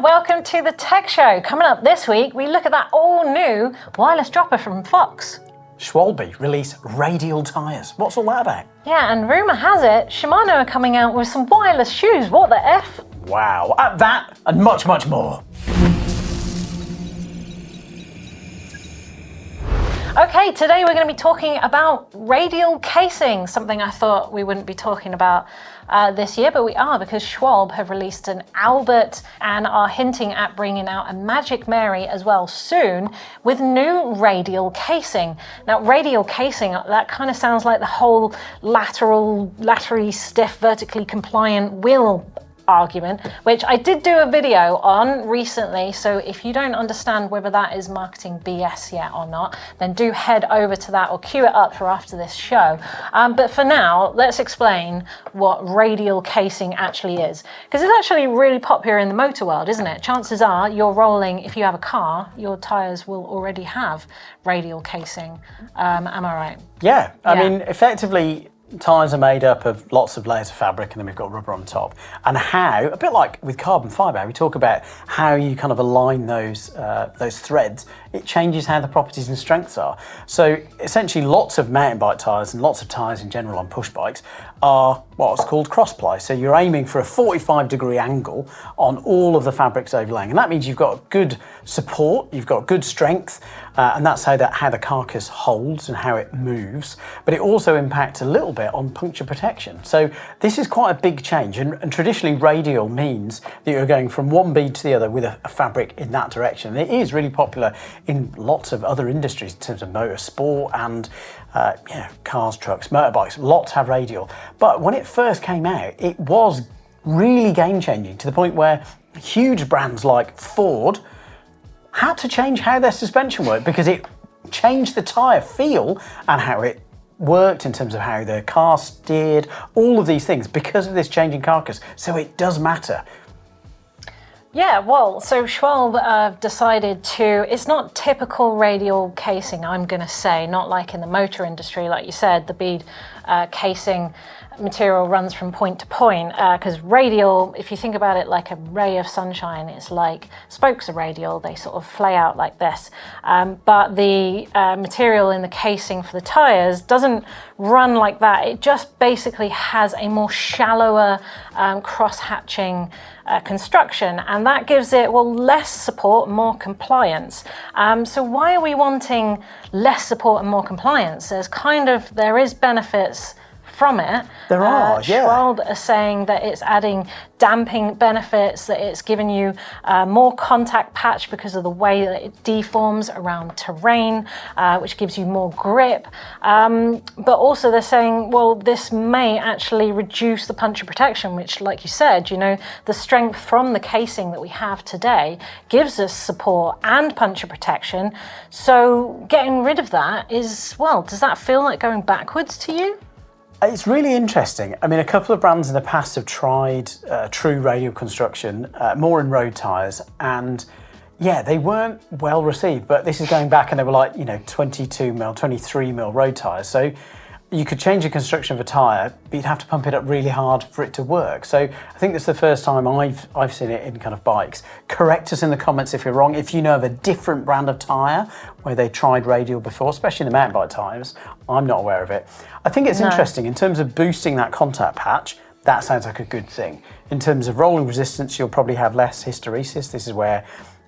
welcome to the Tech Show. Coming up this week, we look at that all-new wireless dropper from Fox. Schwalbe release Radial tyres. What's all that about? Yeah, and rumour has it, Shimano are coming out with some wireless shoes. What the F? Wow, that and much, much more. Okay, today we're going to be talking about radial casing, something I thought we wouldn't be talking about this year, but we are, because Schwalbe have released an Albert and are hinting at bringing out a Magic Mary as well soon with new radial casing. Now, radial casing, that kind of sounds like the whole laterally stiff, vertically compliant wheel argument, which I did do a video on recently, so if you don't understand whether that is marketing BS yet or not, then do head over to that or queue it up for after this show. But for now, let's explain what radial casing actually is, because it's actually really popular in the motor world, isn't it? Chances are you're rolling, if you have a car, your tyres will already have radial casing. Am I right? Yeah, I mean, effectively, tyres are made up of lots of layers of fabric and then we've got rubber on top. And how, a bit like with carbon fibre, we talk about how you kind of align those threads. It changes how the properties and strengths are. So essentially lots of mountain bike tyres and lots of tyres in general on push bikes are what's called cross-ply. So you're aiming for a 45-degree angle on all of the fabrics overlaying. And that means you've got good support, you've got good strength, and that's how the carcass holds and how it moves. But it also impacts a little bit on puncture protection. So this is quite a big change. And traditionally radial means that you're going from one bead to the other with a fabric in that direction. And it is really popular in lots of other industries in terms of motorsport and cars, trucks, motorbikes. Lots have radial. But when it first came out, it was really game-changing to the point where huge brands like Ford had to change how their suspension worked because it changed the tyre feel and how it worked in terms of how the car steered, all of these things because of this changing carcass. So it does matter. Yeah, well, so Schwalbe decided to, it's not typical radial casing, I'm going to say, not like in the motor industry, like you said, the bead casing material runs from point to point, because radial, if you think about it like a ray of sunshine, it's like spokes are radial, they sort of flay out like this. But the material in the casing for the tyres doesn't run like that. It just basically has a more shallower cross-hatching construction, and that gives it, well, less support, more compliance. So why are we wanting less support and more compliance? There is benefits from it. There are, yeah. Schwalbe are saying that it's adding damping benefits, that it's giving you more contact patch because of the way that it deforms around terrain, which gives you more grip. But also they're saying, well, this may actually reduce the puncture protection, which, like you said, the strength from the casing that we have today gives us support and puncture protection. So getting rid of that is, well, does that feel like going backwards to you? It's really interesting. I mean, a couple of brands in the past have tried true radial construction, more in road tyres, and yeah, they weren't well received, but this is going back and they were like, 22mm, 23mm road tyres. So you could change the construction of a tyre, but you'd have to pump it up really hard for it to work. So I think this is the first time I've seen it in kind of bikes. Correct us in the comments if you're wrong. If you know of a different brand of tyre where they tried radial before, especially in the mountain bike tyres, I'm not aware of it. I think it's interesting in terms of boosting that contact patch. That sounds like a good thing. In terms of rolling resistance, you'll probably have less hysteresis. This is where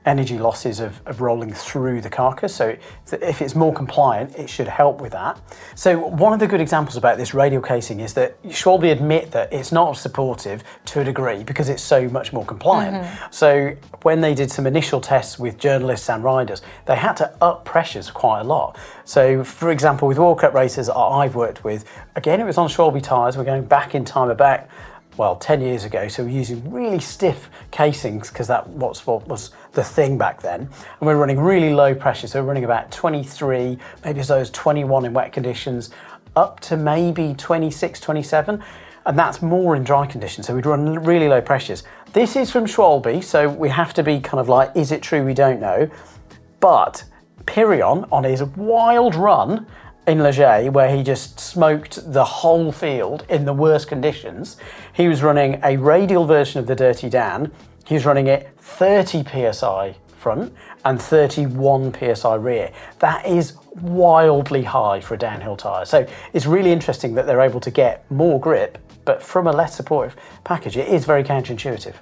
energy losses of rolling through the carcass. So if it's more compliant, it should help with that. So one of the good examples about this radial casing is that Schwalbe admit that it's not supportive to a degree because it's so much more compliant. Mm-hmm. So when they did some initial tests with journalists and riders, they had to up pressures quite a lot. So for example, with World Cup racers I've worked with, again, it was on Schwalbe tyres. We're going back in time about 10 years ago, so we're using really stiff casings because that what was the thing back then. And we're running really low pressure, so we're running about 23, maybe as low as 21 in wet conditions, up to maybe 26, 27, and that's more in dry conditions, so we'd run really low pressures. This is from Schwalbe, so we have to be kind of like, is it true? We don't know. But Pirion, on his wild run in Leger, where he just smoked the whole field in the worst conditions, he was running a radial version of the Dirty Dan He was running it 30 psi front and 31 psi rear. That is wildly high for a downhill tyre. So it's really interesting that they're able to get more grip, but from a less supportive package. It is very counterintuitive.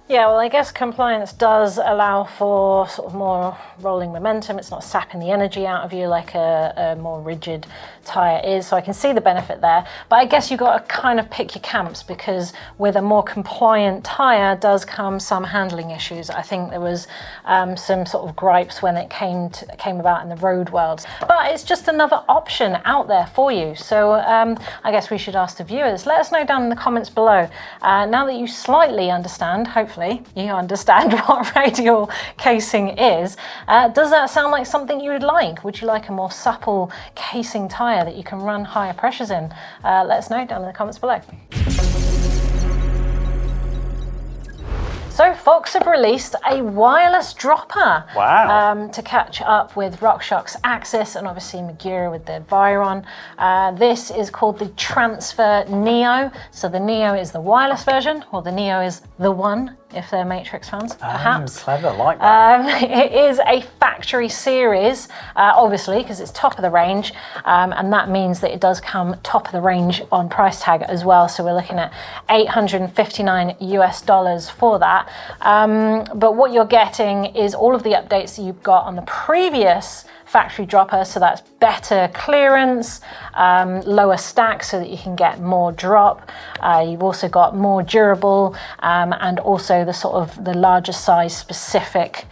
Yeah, well, I guess compliance does allow for sort of more rolling momentum. It's not sapping the energy out of you like a more rigid tyre is, so I can see the benefit there. But I guess you've got to kind of pick your camps, because with a more compliant tyre does come some handling issues. I think there was some sort of gripes when it came about in the road world. But it's just another option out there for you. So I guess we should ask the viewers. Let us know down in the comments below. Now that you slightly understand, hopefully you understand what radial casing is, does that sound like something you would like? Would you like a more supple casing tyre that you can run higher pressures in? Let us know down in the comments below. So Fox have released a wireless dropper. Wow. To catch up with RockShox's Axis and obviously Magura with the Viron. This is called the Transfer Neo. So the Neo is the wireless version, or the Neo is the one, if they're Matrix fans, perhaps. Oh, clever, like that. It is a factory series, obviously, because it's top of the range, and that means that it does come top of the range on price tag as well. So we're looking at $859 US for that. But what you're getting is all of the updates that you've got on the previous factory dropper, so that's better clearance, lower stack so that you can get more drop. You've also got more durable and also the sort of the larger size specific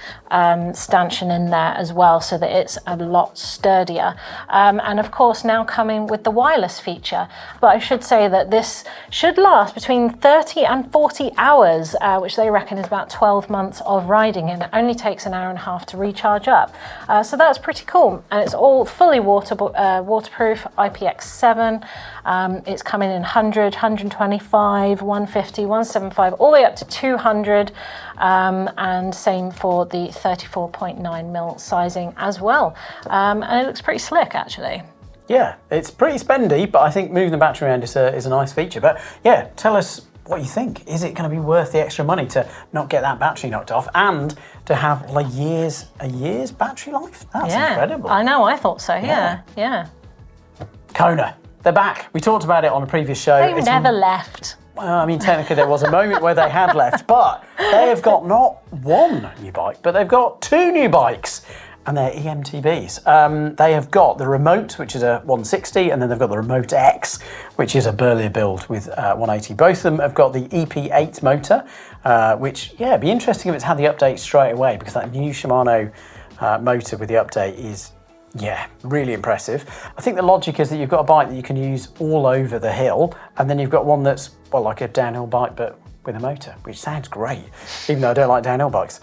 stanchion in there as well, so that it's a lot sturdier. And of course now coming with the wireless feature. But I should say that this should last between 30 and 40 hours, which they reckon is about 12 months of riding, and it only takes an hour and a half to recharge up. So that's pretty cool, and it's all fully waterproof, IPX7. It's coming in 100, 125, 150, 175, all the way up to 200, and same for the 34.9mm sizing as well. And it looks pretty slick, actually. Yeah, it's pretty spendy, but I think moving the battery around is a nice feature. But yeah, tell us what you think. Is it going to be worth the extra money to not get that battery knocked off and to have like a year's battery life? That's incredible. I know, I thought so, yeah. Kona, they're back. We talked about it on a previous show. They never left. Well, I mean, technically there was a moment where they had left, but they have got not one new bike, but they've got two new bikes, and they're eMTBs. They have got the Remote, which is a 160, and then they've got the Remote X, which is a burlier build with 180. Both of them have got the EP8 motor, which, yeah, it'd be interesting if it's had the update straight away, because that new Shimano motor with the update is, yeah, really impressive. I think the logic is that you've got a bike that you can use all over the hill, and then you've got one that's, well, like a downhill bike, but with a motor, which sounds great, even though I don't like downhill bikes.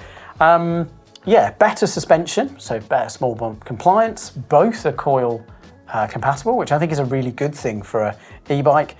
Yeah, better suspension, so better small bump compliance. Both are coil compatible, which I think is a really good thing for an e-bike.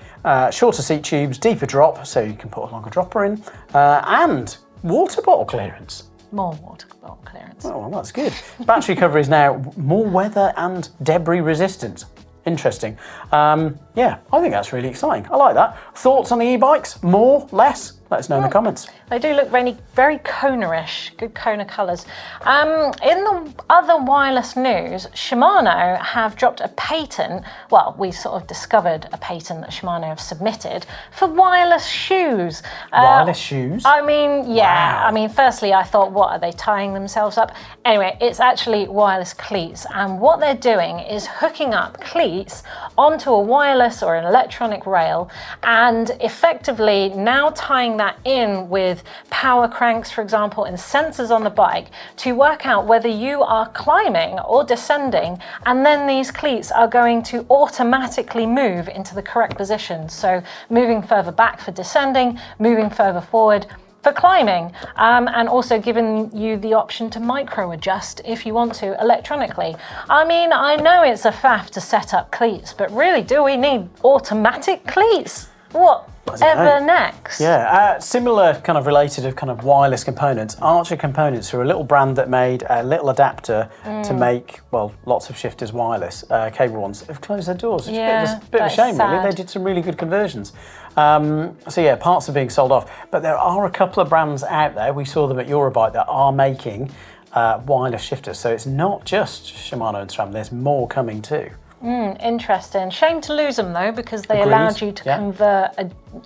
Shorter seat tubes, deeper drop, so you can put a longer dropper in, and water bottle clearance. More water bottle clearance. Oh, well, that's good. Battery cover is now more weather and debris resistant. Interesting. Yeah, I think that's really exciting. I like that. Thoughts on the e-bikes? More? Less? Let us know in the comments. They do look very Kona-ish, good Kona colours. In the other wireless news, Shimano have dropped a patent. Well, we sort of discovered a patent that Shimano have submitted for wireless shoes. Wireless shoes? I mean, yeah. Wow. I mean, firstly, I thought, what, are they tying themselves up? Anyway, it's actually wireless cleats. And what they're doing is hooking up cleats onto a wireless or an electronic rail, and effectively now tying that in with power cranks, for example, and sensors on the bike to work out whether you are climbing or descending, and then these cleats are going to automatically move into the correct position. So moving further back for descending, moving further forward for climbing, and also giving you the option to micro adjust if you want to electronically. I mean, I know it's a faff to set up cleats, but really, do we need automatic cleats? What? ever next? Yeah, similar kind of related of kind of wireless components. Archer Components are a little brand that made a little adapter to make, well, lots of shifters wireless cable ones. Have closed their doors. It's a bit of a shame, really. They did some really good conversions. So yeah, parts are being sold off. But there are a couple of brands out there, we saw them at Eurobike, that are making wireless shifters. So it's not just Shimano and SRAM, there's more coming too. Interesting. Shame to lose them though, because they allowed you to convert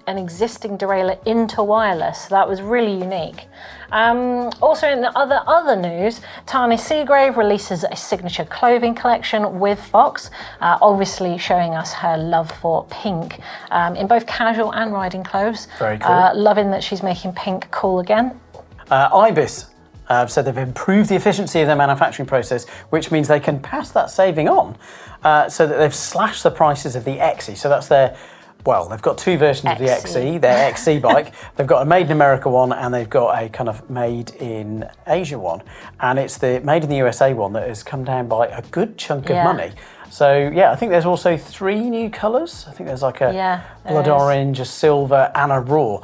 an existing derailleur into wireless. That was really unique. Also in the other news, Tahnee Seagrave releases a signature clothing collection with Fox, obviously showing us her love for pink in both casual and riding clothes. Very cool. Loving that she's making pink cool again. Ibis said they've improved the efficiency of their manufacturing process, which means they can pass that saving on, so that they've slashed the prices of the XE. So that's their, well, they've got two versions of the XE, their XE bike. They've got a made in America one and they've got a kind of made in Asia one. And it's the made in the USA one that has come down by a good chunk of money. So yeah, I think there's also 3 new colours. I think there's like a blood orange, a silver and a raw.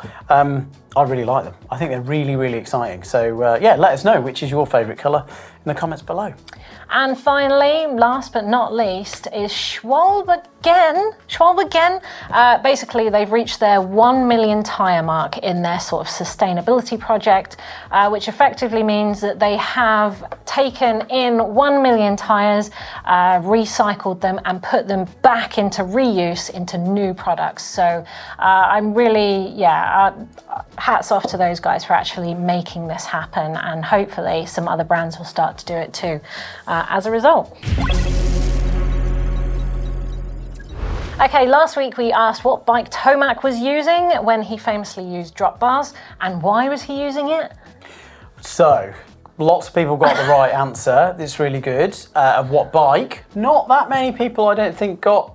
I really like them. I think they're really, really exciting. So yeah, let us know which is your favourite colour in the comments below. And finally, last but not least, is Schwalbe again. Basically, they've reached their 1 million tyre mark in their sort of sustainability project, which effectively means that they have taken in 1 million tyres, recycled them and put them back into reuse into new products. So I'm really, hats off to those guys for actually making this happen, and hopefully some other brands will start to do it too as a result. Okay, last week we asked what bike Tomac was using when he famously used drop bars, and why was he using it? So, lots of people got the right answer. It's really good. Of what bike? Not that many people, I don't think, got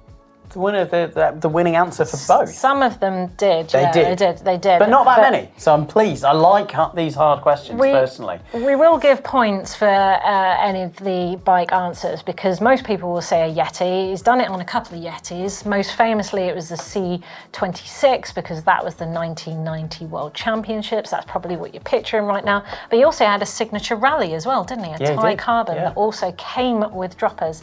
the winning answer for both. Some of them did. They did. But not that many. So I'm pleased. I like these hard questions personally. We will give points for any of the bike answers, because most people will say a Yeti. He's done it on a couple of Yetis. Most famously, it was the C26, because that was the 1990 World Championships. That's probably what you're picturing right now. But he also had a signature rally as well, didn't he? A Thai carbon that also came with droppers.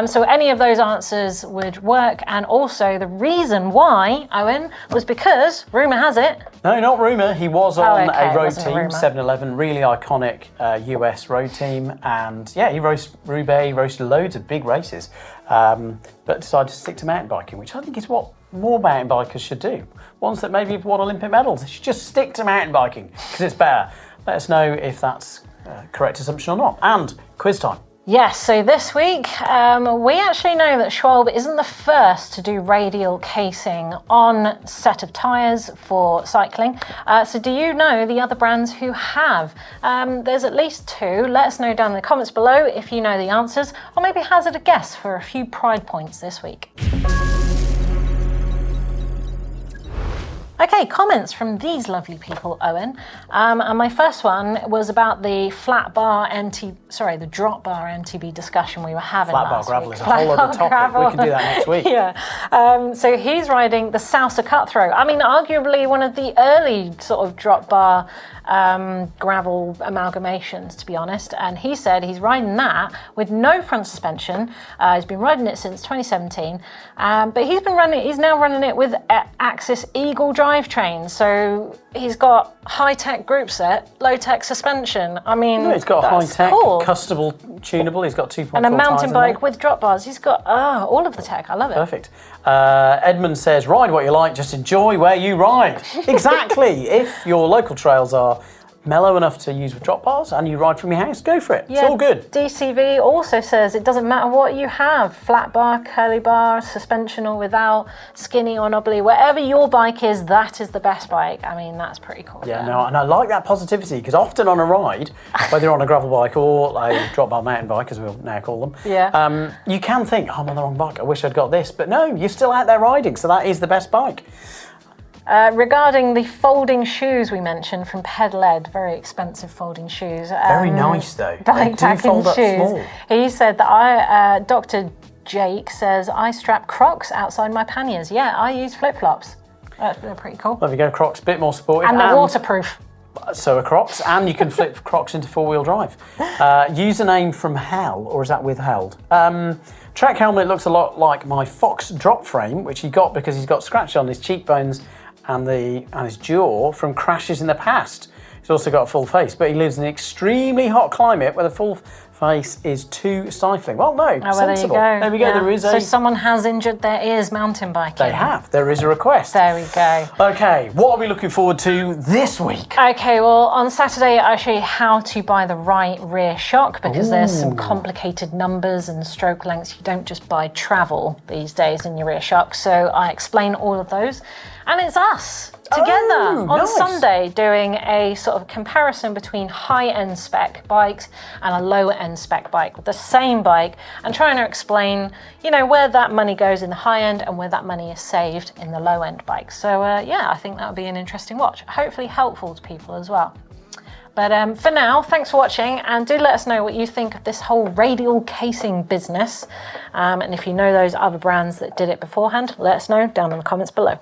So any of those answers would work. And also the reason why, Owen, was because, rumour has it... No, not rumour. He was on a road team, 711, really iconic US road team. And yeah, he raced Roubaix, he raced loads of big races, but decided to stick to mountain biking, which I think is what more mountain bikers should do. Ones that maybe have won Olympic medals, they should just stick to mountain biking, because it's better. Let us know if that's a correct assumption or not. And quiz time. Yes, so this week we actually know that Schwalbe isn't the first to do radial casing on set of tyres for cycling. So do you know the other brands who have? There's at least 2. Let us know down in the comments below if you know the answers, or maybe hazard a guess for a few pride points this week. Okay, comments from these lovely people, Owen. And my first one was about the drop bar MTB discussion we were having last gravel week. Is a whole other topic. Gravel. We can do that next week. Yeah. So he's riding the Salsa Cutthroat. I mean, arguably one of the early sort of drop bar gravel amalgamations, to be honest. And he said he's riding that with no front suspension. He's been riding it since 2017, but he's now running it with Axis Eagle drivetrain. So he's got high-tech group set, low-tech suspension. I mean, he's got high-tech, customable, tunable. He's got 2.4 and a mountain bike with drop bars. He's got all of the tech. I love it. Perfect. Edmund says, ride what you like, just enjoy where you ride. Exactly. If your local trails are mellow enough to use with drop bars and you ride from your house, go for it. Yeah, it's all good. DCV also says it doesn't matter what you have, flat bar, curly bar, suspension or without, skinny or knobbly, wherever your bike is, that is the best bike. I mean, that's pretty cool. Yeah, no, and I like that positivity, because often on a ride, whether you're on a gravel bike or a drop bar mountain bike, as we'll now call them, you can think, I'm on the wrong bike, I wish I'd got this, but no, you're still out there riding, so that is the best bike. Regarding the folding shoes we mentioned from Pedal Ed, very expensive folding shoes. Very nice though. Bike packing shoes. He said that Dr. Jake says, I strap Crocs outside my panniers. Yeah, I use flip-flops. They're pretty cool. There we go, Crocs, a bit more sportive. And they're waterproof. So are Crocs, and you can flip Crocs into four-wheel drive. Username from hell, or is that withheld? Track helmet looks a lot like my Fox drop frame, which he got because he's got scratches on his cheekbones and his jaw from crashes in the past. He's also got a full face, but he lives in an extremely hot climate where the full face is too stifling. Well, no, sensible. There you go. There we go. Yeah. There is So someone has injured their ears mountain biking. They have. There is a request. There we go. Okay, what are we looking forward to this week? Okay, well, on Saturday, I show you how to buy the right rear shock because there's some complicated numbers and stroke lengths. You don't just buy travel these days in your rear shock. So I explain all of those. And it's us together on Sunday doing a sort of comparison between high-end spec bikes and a low-end spec bike with the same bike and trying to explain, you know, where that money goes in the high-end and where that money is saved in the low-end bike. So, yeah, I think that would be an interesting watch. Hopefully helpful to people as well. But for now, thanks for watching, and do let us know what you think of this whole radial casing business. And if you know those other brands that did it beforehand, let us know down in the comments below.